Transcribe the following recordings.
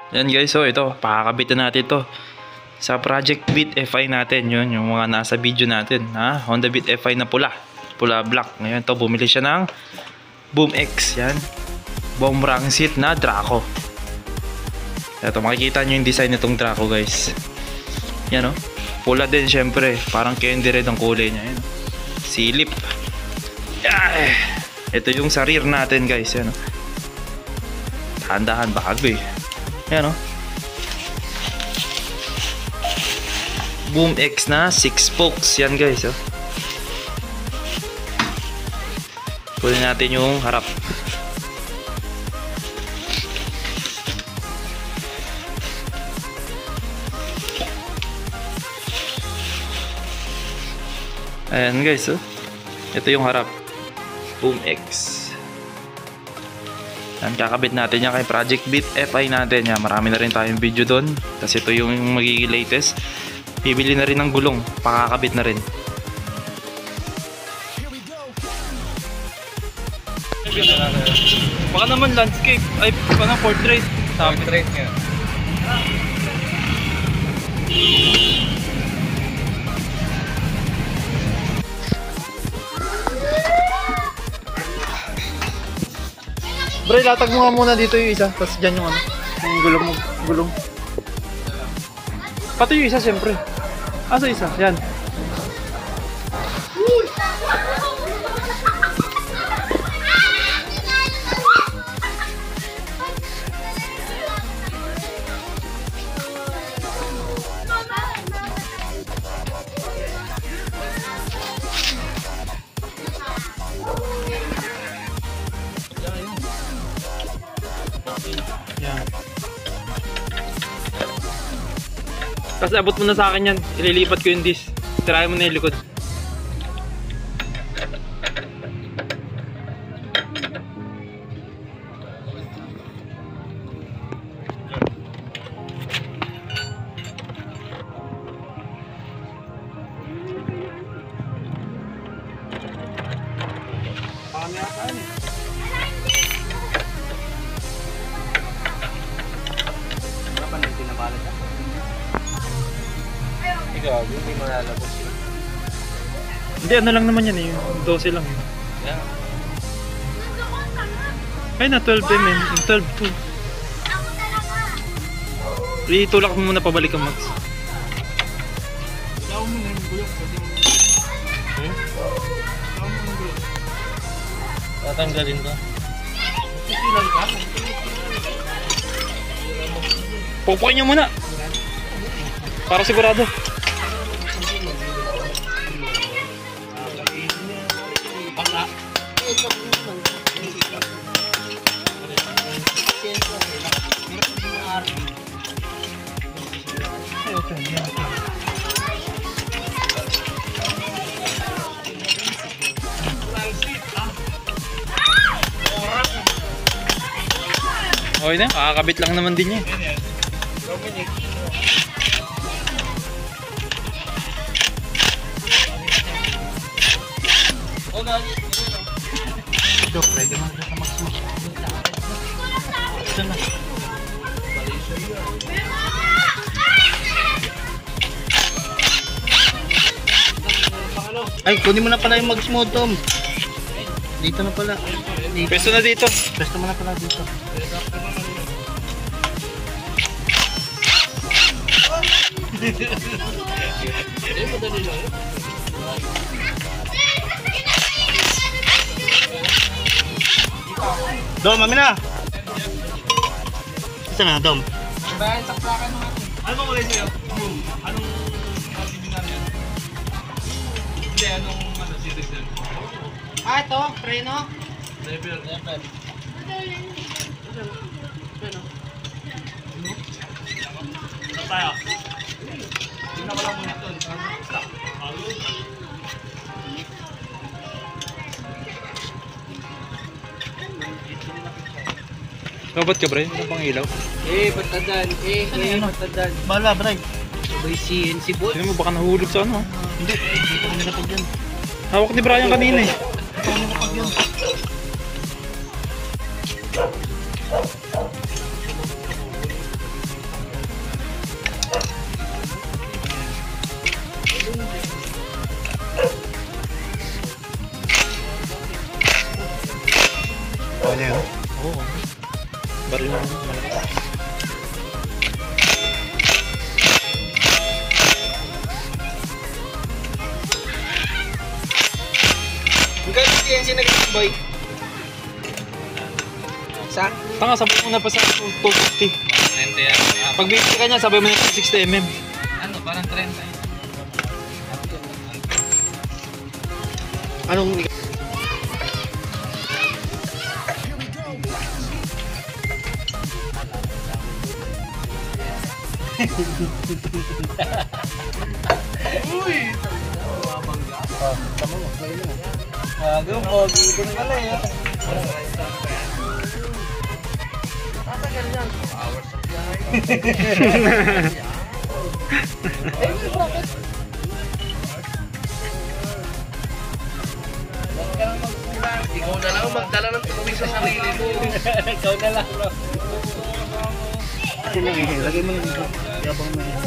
Yan guys, so ito, pakakabit na natin to sa Project Beat FI natin. Yun, yung mga nasa video natin, ha? Honda Beat FI na pula black. Ngayon to, bumili siya ng Boom X, yan, bomb rangsit na Draco. Ito, makikita nyo yung design nitong Draco guys. Yan o, pula din syempre, parang candy red ang kulay niya. Yan, silip. Ito yung sa rear natin guys, yan o. Dahan-dahan, bago eh. Yan o, Boom X na 6 spokes. Yan guys o. Kunin natin yung harap. Ayan guys oh. Ito yung harap, Boom X. Yan, kakabit natin yan kay Project Beat FI natin. Yan, marami na rin tayong video doon. Tapos ito yung magiging latest. Bibili na rin ng gulong, pakakabit na rin. Baka naman landscape, ay parang portrait. Portrait nga. Bro, latag mo nga muna dito yung isa, tapos dyan yung ano, yung gulong mo, gulong. Pati yung isa siyempre. Asa isa? Yan. Yan. Kasi abot mo na sa akin yan, ililipat ko yung disc. Tirahin mo na yung likod. Ikaw, hindi mo lalabas yun. Hindi, ano lang naman yan eh, 12 lang yun. Yeah. Ay na, 12 mm, 12 to. Itulak mo muna pabalik ang max. Ilaw mo na yung gulong. Ilaw mo na yung gulong. Tatanggalin ko. Sisilan ka? Pupukin nyo muna para sigurado. Okay na, kakakabit lang naman din niya. Ito, pwede mo na mag-smoke. Ito na. Ay, kunin mo na pala yung mag-smoke, Tom. Dito na pala. Dito. Pwesto na dito. Pwesto mo na pala dito. Madali lang. Dom, mami na! Isa na, Dom. Bayan, saksakan mo natin. Ano mo kulay sa'yo? Anong seminar yan? Hindi, anong series yan? Ah, ito, preno. Level. Ano tayo? Tingnan ko lang muna ito. Stop. Robot ka, Bray? Ano pang ilaw? Patadan. Patadan. Bala, Bray. Sabay CNC boy. Sino mo, baka nahulog sa ano? Hindi, dito ko nilapag yan. Hawak ni Brian kanina eh. Ito ko nilapag yan. Ito niya yun. Oo. Baril mo malakas. Ang galing PNC na ganyan, boy. Sa? Tanga, sabay mo na pa sa 250. 30 yan. Pag bibili ka niya, sabay mo na sa 60mm. Ano, parang 30. Anong Gago, pogi din pala eh. Ikaw na lang magdala ng tubig sa sarili mo. Ikaw na lang, bro. lagay mo na dito. Yabang na yun.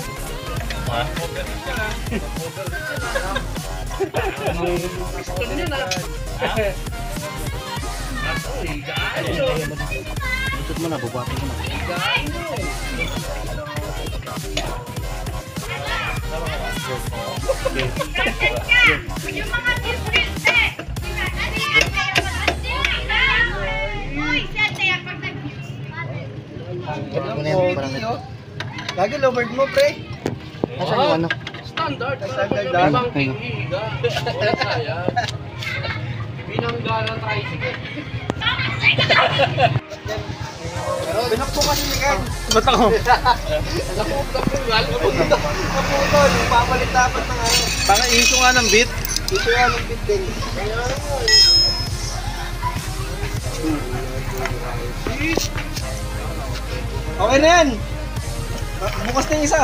Butot mo na, bubatin mo na. Yung mga disrente! Uy, siyate yan pag nag-views. Ano na yan, parang ito. Lagi, lowered mo, pre. Nasaan yung ano? Standard. Standard lang. Ibang Ayun. hihiga. Sayang. Binangga ng tricycle. Binakpo kasi ni Ken. Ba't ako? Naputol, papalit dapat ng ano. Tanga, iso nga ng beat. Ito yan ang bit din. Okay na yan. Bukas na yung isa.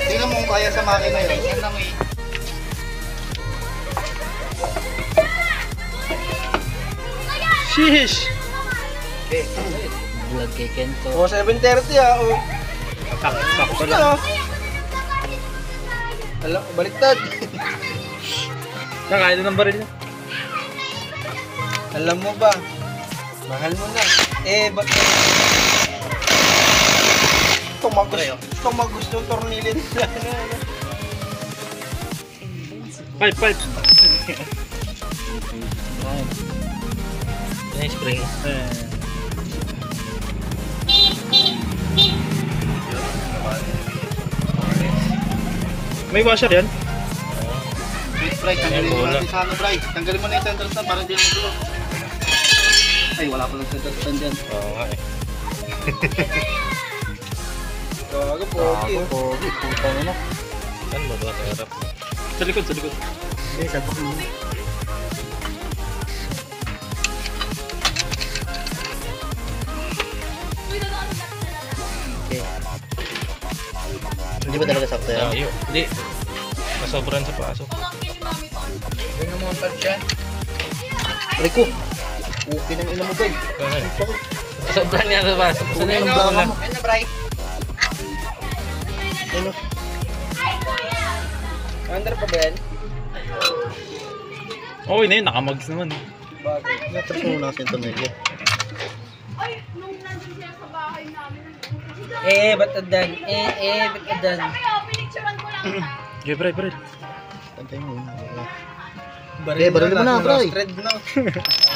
Tingnan mo kung kaya sa makina yun. Sheesh! Vlog kay Kento. O, 7:30 ah. O, Sakto ano? lang. Alam, baliktad. Nakaya na ng baril niya. Alam mo ba? Mahal mo na. Ba't tumagos yung tornilin. Pipe, pipe. Nice spring. May washer yan? Wait, Bray, tanggalin mo natin sa ano, Bray. Tanggalin mo na yung center stand para hindi magulo. Ay, wala pa lang center stand dyan. Oo nga eh. Gago, pogi. Pogi, puta na na. Saan mo ba? Sa harap. Sa likod, sa likod. Hindi, sabi ko. Okay. Hindi ba talaga sakto yan? Ayaw. Hindi. Masobran sa pasok. Yung namontar siya. Rico! Okay nang ina mo, Bray. Sobrang niya sa pasok. Saan yung baka mo? Ano, Bray? Ano? Under pa ba yan? Okay na yun, nakamags naman. Bagay. Natras mo muna kasi yung tornilyo. Ay, nung nandun sila sa bahay namin. Ba't adan? Ba't adan? Sabi ko, pinicturean ko lang siya. Okay, bray, bray. Pantay mo. Baril mo na, Bray. Red na.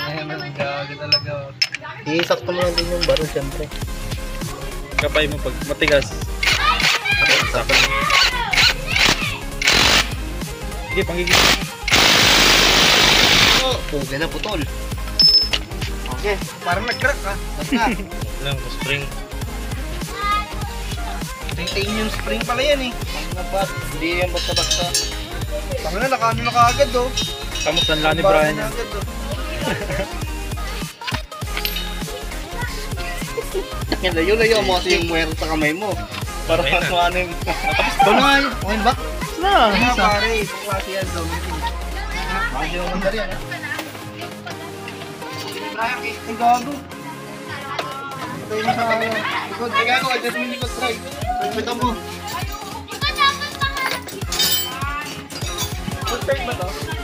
Ay, gago talaga. Isakto mo lang din yung baril, syempre. Kapay mo pag matigas. Sakal. Sige, panggigil. Pugi na, putol. Okay. Parang nag-crack ha. Basta. Lang, spring. Titane yung spring pala yan eh. Ang nabat. Hindi yan basta-basta. Tanga na, nakano na kaagad oh. Kamot ng ni Brian na yan. agad oh. Yan, layo-layo mo kasi yung muwer sa kamay mo. Para Okay na. mas ano yung... Ito na nga yun. Okay na ba? Ano pare, kung klase yan daw. Bakit yung mandar yan, ha? Ay gago. Ito yung sa likod. Ay, gago, adjust mo yung likod, try. Pagpita mo. Third ba to?